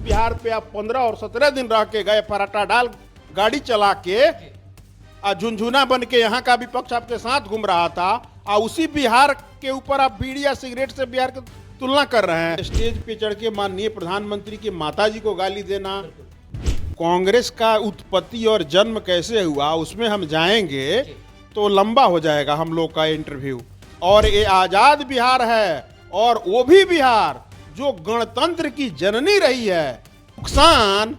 बिहार पे आप 15 और 17 दिन रह के गए, पराठा डाल गाड़ी चला के झुनझुना बन के यहाँ का विपक्ष आपके साथ घूम रहा था, और उसी बिहार के ऊपर आप बीड़ी या सिगरेट से बिहार की तुलना कर रहे हैं। स्टेज पे चढ़ के माननीय प्रधानमंत्री की माताजी को गाली देना, कांग्रेस का उत्पत्ति और जन्म कैसे हुआ उसमें हम जाएंगे तो लंबा हो जाएगा हम लोग का इंटरव्यू। और ये आजाद बिहार है, और वो भी बिहार जो गणतंत्र की जननी रही है। नुकसान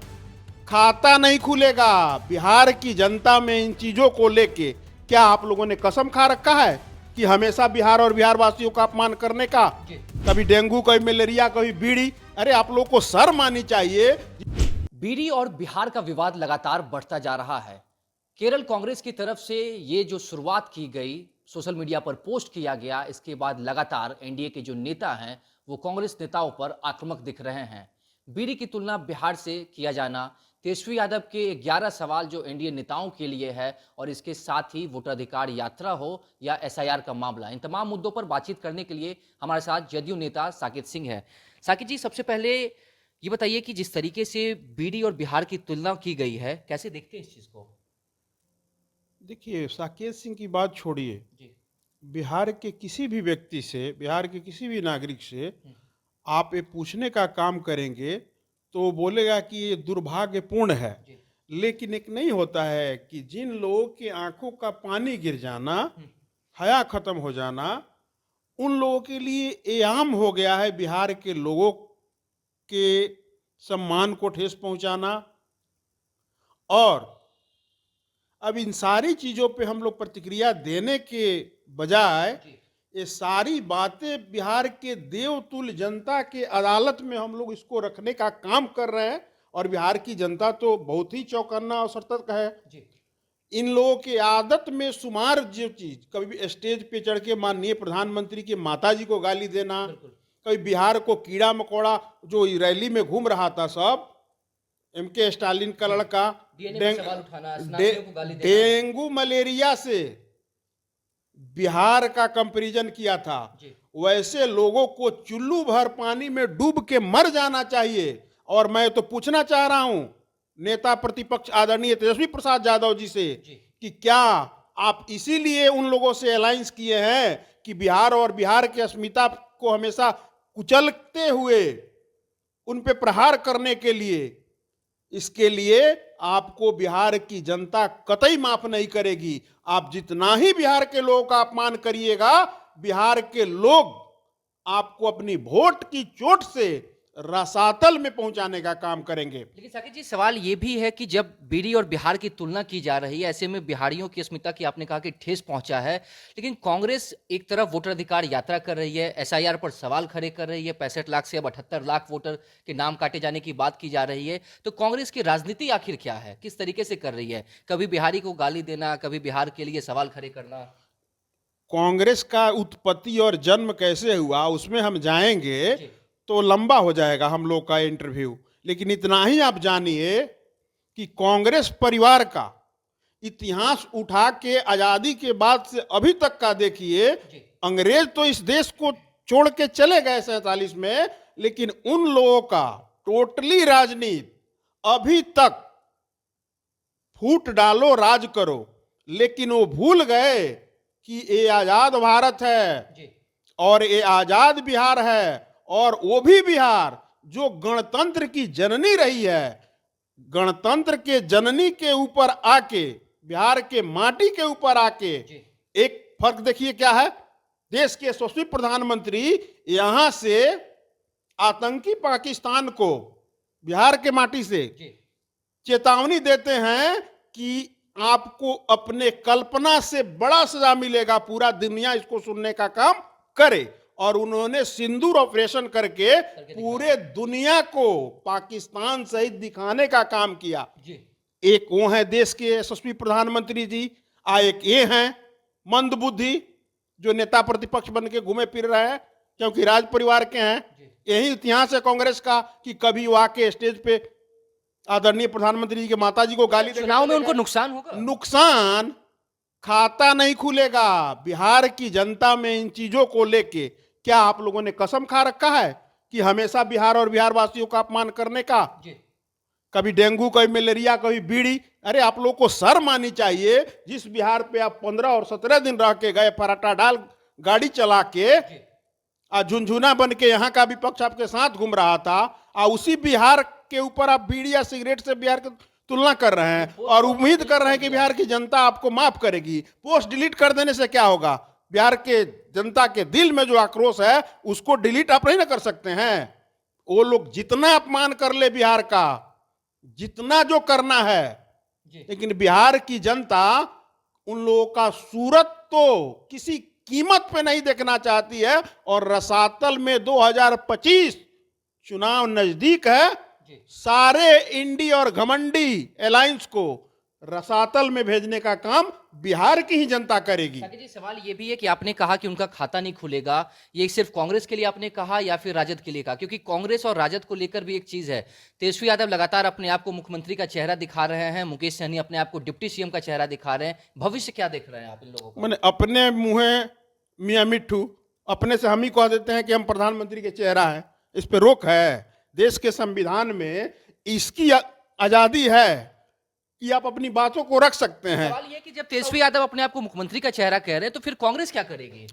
खाता नहीं खुलेगा बिहार की जनता में इन चीजों को लेके। क्या आप लोगों ने कसम खा रखा है कि हमेशा बिहार और बिहार वासियों का अपमान करने का? कभी डेंगू, कभी मलेरिया, कभी बीड़ी। अरे आप लोगों को शर्म आनी चाहिए। बीड़ी और बिहार का विवाद लगातार बढ़ता जा रहा है। केरल कांग्रेस की तरफ से ये जो शुरुआत की गई, सोशल मीडिया पर पोस्ट किया गया, इसके बाद लगातार एनडीए के जो नेता हैं वो कांग्रेस नेताओं पर आक्रामक दिख रहे हैं। बीड़ी की तुलना बिहार से किया जाना, तेजस्वी यादव के 11 सवाल जो एनडीए नेताओं के लिए है, और इसके साथ ही वोटाधिकार यात्रा हो या एसआईआर का मामला, इन तमाम मुद्दों पर बातचीत करने के लिए हमारे साथ जदयू नेता साकेत सिंह है। साकेत जी, सबसे पहले ये बताइए कि जिस तरीके से बीड़ी और बिहार की तुलना की गई है, कैसे देखते हैं इस चीज को? देखिए, साकेत सिंह की बात छोड़िए, बिहार के किसी भी व्यक्ति से, बिहार के किसी भी नागरिक से आप ये पूछने का काम करेंगे तो वो बोलेगा कि ये दुर्भाग्यपूर्ण है। लेकिन एक नहीं होता है कि जिन लोगों के आंखों का पानी गिर जाना, हया खत्म हो जाना, उन लोगों के लिए ये आम हो गया है बिहार के लोगों के सम्मान को ठेस पहुंचाना। और अब इन सारी चीजों पे हम लोग प्रतिक्रिया देने के बजाय ये सारी बातें बिहार के देवतुल्य जनता के अदालत में हम लोग इसको रखने का काम कर रहे हैं। और बिहार की जनता तो बहुत ही चौकन्ना और सतर्क है। इन लोगों की आदत में शुमार जो चीज, कभी भी स्टेज पे चढ़ के माननीय प्रधानमंत्री की माताजी को गाली देना, कभी बिहार को कीड़ा मकोड़ा, जो रैली में घूम रहा था सब, एमके स्टालिन का लड़का, डेंगू मलेरिया से बिहार का कंपैरिजन किया था। वैसे लोगों को चुल्लू भर पानी में डूब के मर जाना चाहिए। और मैं तो पूछना चाह रहा हूं नेता प्रतिपक्ष आदरणीय तेजस्वी प्रसाद यादव जी से कि क्या आप इसीलिए उन लोगों से अलायंस किए हैं कि बिहार और बिहार की अस्मिता को हमेशा कुचलते हुए उन पे प्रहार करने के लिए? इसके लिए आपको बिहार की जनता कतई माफ नहीं करेगी। आप जितना ही बिहार के लोगों का अपमान करिएगा, बिहार के लोग आपको अपनी वोट की चोट से रसातल में पहुंचाने का काम करेंगे। लेकिन साकेत जी, सवाल ये भी है कि जब बीड़ी और बिहार की तुलना की जा रही है, ऐसे में बिहारियों की अस्मिता की आपने कहा कि ठेस पहुंचा है, लेकिन कांग्रेस एक तरफ वोटर अधिकार यात्रा कर रही है, एसआईआर पर सवाल खड़े कर रही है, 65 लाख से अब 78 लाख वोटर के नाम काटे जाने की बात की जा रही है। तो कांग्रेस की राजनीति आखिर क्या है, किस तरीके से कर रही है? कभी बिहारी को गाली देना, कभी बिहार के लिए सवाल खड़े करना। कांग्रेस का उत्पत्ति और जन्म कैसे हुआ उसमें हम जाएंगे तो लंबा हो जाएगा हम लोग का इंटरव्यू। लेकिन इतना ही आप जानिए कि कांग्रेस परिवार का इतिहास उठा के आजादी के बाद से अभी तक का देखिए। अंग्रेज तो इस देश को छोड़ के चले गए 47 में, लेकिन उन लोगों का टोटली राजनीति अभी तक फूट डालो राज करो। लेकिन वो भूल गए कि ये आजाद भारत है और ये आजाद बिहार है, और वो भी बिहार जो गणतंत्र की जननी रही है। गणतंत्र के जननी के ऊपर आके, बिहार के माटी के ऊपर आके एक फर्क देखिए क्या है। देश के यशस्वी प्रधानमंत्री यहां से आतंकी पाकिस्तान को बिहार के माटी से चेतावनी देते हैं कि आपको अपने कल्पना से बड़ा सजा मिलेगा, पूरा दुनिया इसको सुनने का काम करे। और उन्होंने सिंदूर ऑपरेशन करके पूरे दुनिया को पाकिस्तान सहित दिखाने का काम किया। एक वो है देश के यशस्वी प्रधानमंत्री जी, एक ये हैं मंदबुद्धि जो नेता प्रतिपक्ष बन के घूमे फिर रहे हैं, क्योंकि राज परिवार के हैं। यही इतिहास है कांग्रेस का कि कभी वो आके स्टेज पे आदरणीय प्रधानमंत्री जी के माताजी को गाली देगा। चुनाव में उनको नुकसान होगा। नुकसान खाता नहीं खुलेगा बिहार की जनता में इन चीजों को लेके। क्या आप लोगों ने कसम खा रखा है कि हमेशा बिहार और बिहार वासियों का अपमान करने का? जी कभी डेंगू, कभी मलेरिया, कभी बीड़ी। अरे आप लोग को शर्म आनी चाहिए। जिस बिहार पे आप 15 और 17 दिन रह के गए, पराठा डाल गाड़ी चला के, जी झुनझुना बन के यहाँ का विपक्ष आपके साथ घूम रहा था, उसी बिहार के ऊपर आप बीड़ी या सिगरेट से बिहार की तुलना कर रहे हैं और उम्मीद कर रहे हैं कि बिहार की जनता आपको माफ करेगी। पोस्ट डिलीट कर देने से क्या होगा? बिहार के जनता के दिल में जो आक्रोश है उसको डिलीट आप नहीं ना कर सकते हैं। वो लोग जितना अपमान कर ले बिहार का, जितना जो करना है, जी लेकिन बिहार की जनता उन लोगों का सूरत तो किसी कीमत पे नहीं देखना चाहती है। और रसातल में 2025 चुनाव नजदीक है। जी सारे इंडी और घमंडी अलायंस को रसातल में भेजने का काम बिहार की ही जनता करेगी। साकिब जी, सवाल ये भी है कि आपने कहा कि उनका खाता नहीं खुलेगा, ये सिर्फ कांग्रेस के लिए आपने कहा या फिर राजद के लिए कहा? क्योंकि कांग्रेस और राजद को लेकर भी एक चीज है, तेजस्वी यादव लगातार अपने आप को मुख्यमंत्री का चेहरा दिखा रहे हैं, मुकेश सहनी अपने आप को डिप्टी सीएम का चेहरा दिखा रहे हैं। भविष्य क्या देख रहे हैं आप इन लोगों का? मैंने अपने मुंहे मियाँ मिट्ठू अपने से हम ही कह देते हैं कि हम प्रधानमंत्री के चेहरा है। इस पे रोक है। देश के संविधान में इसकी आजादी है कि आप अपनी बातों को रख सकते हैं। सवाल ये कि जब तेजस्वी यादव अपने आप को मुख्यमंत्री का चेहरा कह रहे हैं तो फिर कांग्रेस क्या करेगी?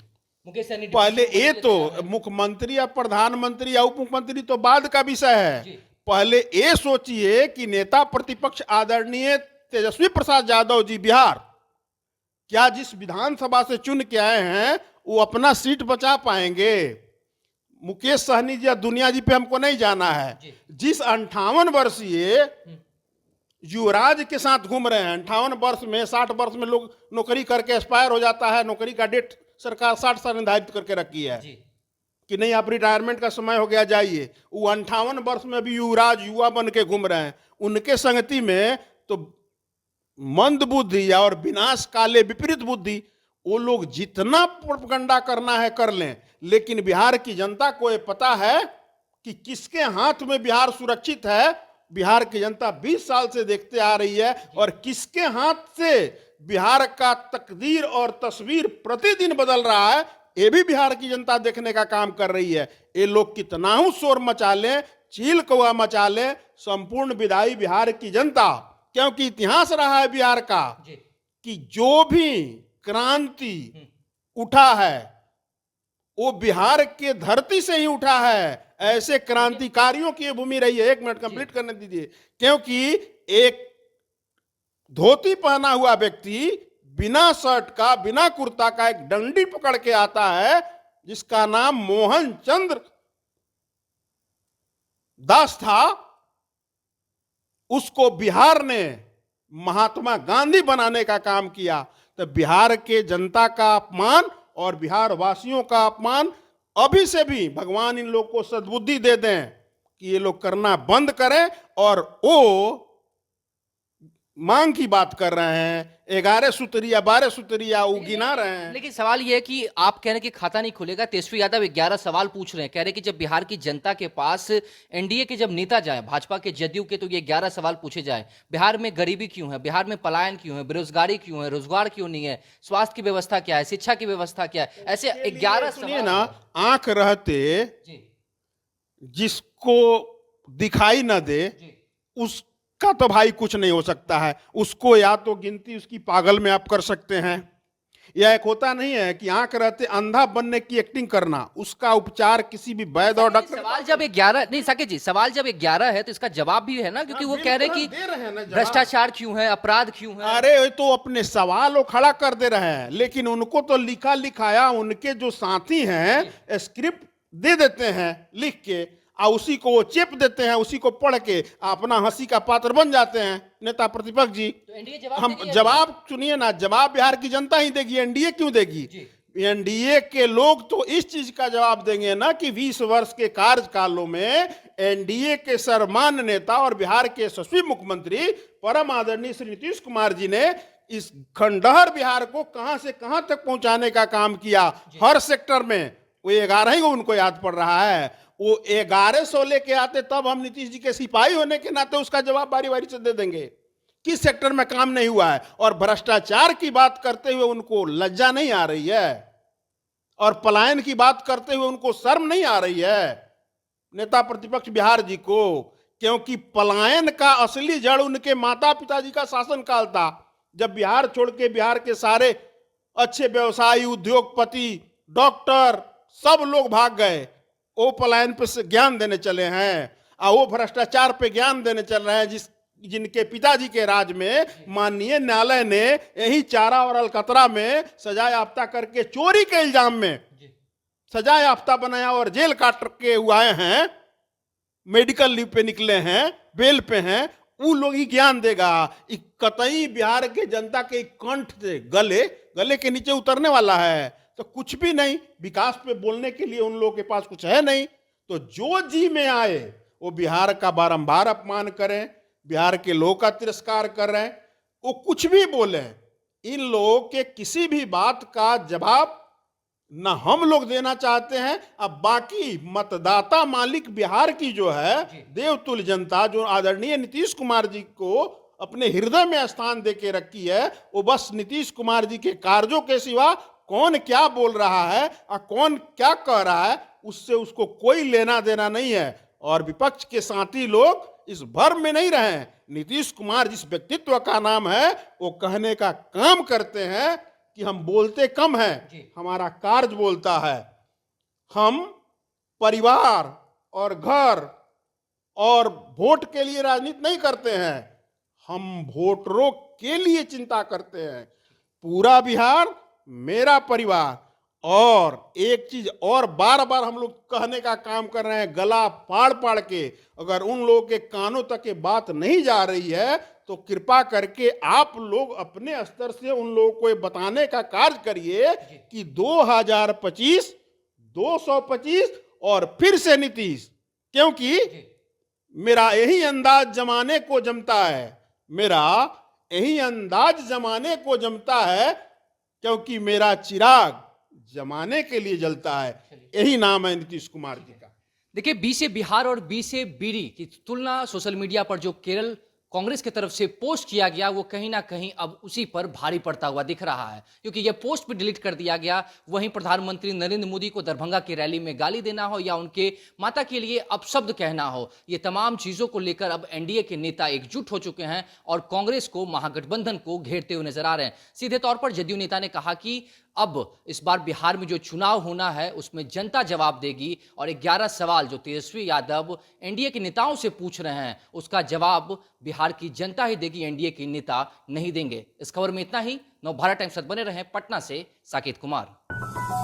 मुकेश सहनी पहले ये तो मुख्यमंत्री या प्रधानमंत्री या उप मुख्यमंत्री तो बाद का विषय है। जी। पहले ये सोचिए कि नेता प्रतिपक्ष आदरणीय तेजस्वी प्रसाद यादव जी बिहार क्या जिस विधानसभा से चुन के आए हैं वो अपना सीट बचा पाएंगे? मुकेश सहनी जी या दुनिया जी पे हमको नहीं जाना है। जी। जिस 58 वर्षीय युवराज के साथ घूम रहे हैं, 58 वर्ष में 60 वर्ष में लोग नौकरी करके एक्सपायर हो जाता है। नौकरी का डेट सरकार 60 साल निर्धारित करके रखी है जी कि नहीं आप रिटायरमेंट का समय हो गया जाइए। वो 58 वर्ष में भी युवराज युवा बन के घूम रहे हैं। उनके संगति में तो मंद बुद्धि और विनाश काले विपरीत बुद्धि, वो लोग जितना प्रोपगंडा करना है कर लें, लेकिन बिहार की जनता को ये पता है कि किसके हाथ में बिहार सुरक्षित है। बिहार की जनता 20 साल से देखते आ रही है और किसके हाथ से बिहार का तकदीर और तस्वीर प्रतिदिन बदल रहा है, ये भी बिहार की जनता देखने का काम कर रही है। ये लोग कितना ही शोर मचा लें, चील कौवा मचा लें, संपूर्ण विदाई बिहार की जनता, क्योंकि इतिहास रहा है बिहार का जी कि जो भी क्रांति उठा है वो बिहार के धरती से ही उठा है। ऐसे क्रांतिकारियों की ये भूमि रही है। 1 मिनट कंप्लीट करने दीजिए। क्योंकि एक धोती पहना हुआ व्यक्ति बिना शर्ट का, बिना कुर्ता का एक डंडी पकड़ के आता है जिसका नाम मोहन चंद्र दास था। उसको बिहार ने महात्मा गांधी बनाने का काम किया। तो बिहार के जनता का अपमान और बिहार वासियों का अपमान अभी से भी भगवान इन लोग को सद्बुद्धि दे दें कि ये लोग करना बंद करें। और वो मांग की बात कर रहे हैं, 11 सूत्रीय 12 सूत्रीय वो गिना रहे हैं। लेकिन सवाल यह है कि आप कह रहे हैं कि खाता नहीं खुलेगा, तेजस्वी यादव 11 सवाल पूछ रहे हैं, कह रहे हैं कि जब बिहार की जनता के पास एनडीए के जब नेता जाए, भाजपा के, जदयू के, तो ये 11 सवाल पूछे जाए। बिहार में गरीबी क्यों है, बिहार में पलायन क्यों है, बेरोजगारी क्यों है, रोजगार क्यों नहीं है, स्वास्थ्य की व्यवस्था क्या है, शिक्षा की व्यवस्था क्या है, ऐसे 11 सुनिए सवाल ना, आंख रहते जी जिसको दिखाई न दे जी उसका तो भाई कुछ नहीं हो सकता है। उसको या तो गिनती उसकी पागल में आप कर सकते हैं, या एक होता नहीं है कि आंख रहते अंधा बनने की एक्टिंग करना, उसका उपचार किसी भी वैद्य और डॉक्टर। सवाल जब 11 नहीं साकिब जी, सवाल जब 11 है तो इसका जवाब भी है ना, क्योंकि वो कह रहे हैं दे रहे हैं ना कि जवाब। भ्रष्टाचार क्यों है, अपराध क्यों है। अरे ये तो अपने सवाल वो खड़ा कर दे रहे हैं, लेकिन उनको तो लिखा लिखाया उनके जो साथी हैं स्क्रिप्ट दे देते हैं लिख के, और उसी को वो चेप देते हैं, उसी को पढ़ के अपना हंसी का पात्र बन जाते हैं नेता प्रतिपक्ष जी। तो एनडीए जवाब हम देगी या जवाब सुनिए ना, जवाब बिहार की जनता ही देगी, एनडीए क्यों देगी? जी। एनडीए के लोग तो इस चीज का जवाब देंगे ना कि 20 वर्ष के कार्यकालों में एनडीए के सर्वमान्य नेता और बिहार के यशस्वी मुख्यमंत्री परम आदरणीय श्री नीतीश कुमार जी ने इस खंडहर बिहार को कहां से कहां तक पहुंचाने का काम किया। हर सेक्टर में वो 11 ही उनको याद पड़ रहा है। वो 1100 लेके आते तब हम नीतीश जी के सिपाही होने के नाते उसका जवाब बारी बारी से दे देंगे। किस सेक्टर में काम नहीं हुआ है? और भ्रष्टाचार की बात करते हुए उनको लज्जा नहीं आ रही है, और पलायन की बात करते हुए उनको शर्म नहीं आ रही है। नेता प्रतिपक्ष बिहार जी को, क्योंकि पलायन का असली जड़ उनके माता पिताजी का शासनकाल था। जब बिहार छोड़ के बिहार के सारे अच्छे व्यवसायी, उद्योगपति, डॉक्टर सब लोग भाग गए, वो पलायन पे से ज्ञान देने चले हैं और वो भ्रष्टाचार पे ज्ञान देने चल रहे हैं जिनके पिताजी के राज में माननीय न्यायालय ने यही चारा और अलकतरा में सजा याफ्ता करके चोरी के इल्जाम में सजा याफ्ता बनाया और जेल काट के आए हैं, मेडिकल लीव पे निकले हैं, बेल पे हैं, वो लोग ही ज्ञान देगा। कतई बिहार के जनता के कंठ से गले के नीचे उतरने वाला है तो कुछ भी नहीं, विकास पे बोलने के लिए उन लोगों के पास कुछ है नहीं। तो जो जी में आए वो बिहार का बारंबार अपमान करें, बिहार के लोगों का तिरस्कार कर रहे हैं, वो कुछ भी बोले, इन लोगों के किसी भी बात का जवाब न हम लोग देना चाहते हैं। अब बाकी मतदाता मालिक बिहार की जो है देवतुल्य जनता, जो आदरणीय नीतीश कुमार जी को अपने हृदय में स्थान दे के रखी है, वो बस नीतीश कुमार जी के कार्यों के सिवा कौन क्या बोल रहा है और कौन क्या कह रहा है उससे उसको कोई लेना देना नहीं है। और विपक्ष के साथी लोग इस भर में नहीं रहे। नीतीश कुमार जिस व्यक्तित्व का नाम है वो कहने का काम करते हैं कि हम बोलते कम हैं, हमारा कार्य बोलता है। हम परिवार और घर और वोट के लिए राजनीति नहीं करते हैं, हम वोटरों के लिए चिंता करते हैं। पूरा बिहार मेरा परिवार। और एक चीज और बार बार हम लोग कहने का काम कर रहे हैं, गला फाड़ फाड़ के, अगर उन लोगों के कानों तक ये बात नहीं जा रही है तो कृपा करके आप लोग अपने स्तर से उन लोगों को बताने का कार्य करिए कि 2025, 225 और फिर से नीतीश, क्योंकि मेरा यही अंदाज जमाने को जमता है, मेरा यही अंदाज जमाने को जमता है, क्योंकि मेरा चिराग जमाने के लिए जलता है। यही नाम है नीतीश कुमार जी का। देखिए, बी से बिहार और बी से बीडी की तुलना सोशल मीडिया पर जो केरल कांग्रेस की तरफ से पोस्ट किया गया वो कहीं ना कहीं अब उसी पर भारी पड़ता हुआ दिख रहा है, क्योंकि यह पोस्ट भी डिलीट कर दिया गया। वहीं प्रधानमंत्री नरेंद्र मोदी को दरभंगा की रैली में गाली देना हो या उनके माता के लिए अपशब्द कहना हो, ये तमाम चीजों को लेकर अब एनडीए के नेता एकजुट हो चुके हैं और कांग्रेस को, महागठबंधन को घेरते हुए नजर आ रहे हैं। सीधे तौर पर जदयू नेता ने कहा कि अब इस बार बिहार में जो चुनाव होना है उसमें जनता जवाब देगी और 11 सवाल जो तेजस्वी यादव एनडीए के नेताओं से पूछ रहे हैं उसका जवाब बिहार की जनता ही देगी, एनडीए के नेता नहीं देंगे। इस खबर में इतना ही। नवभारत टाइम्स साथ बने रहें। पटना से साकेत कुमार।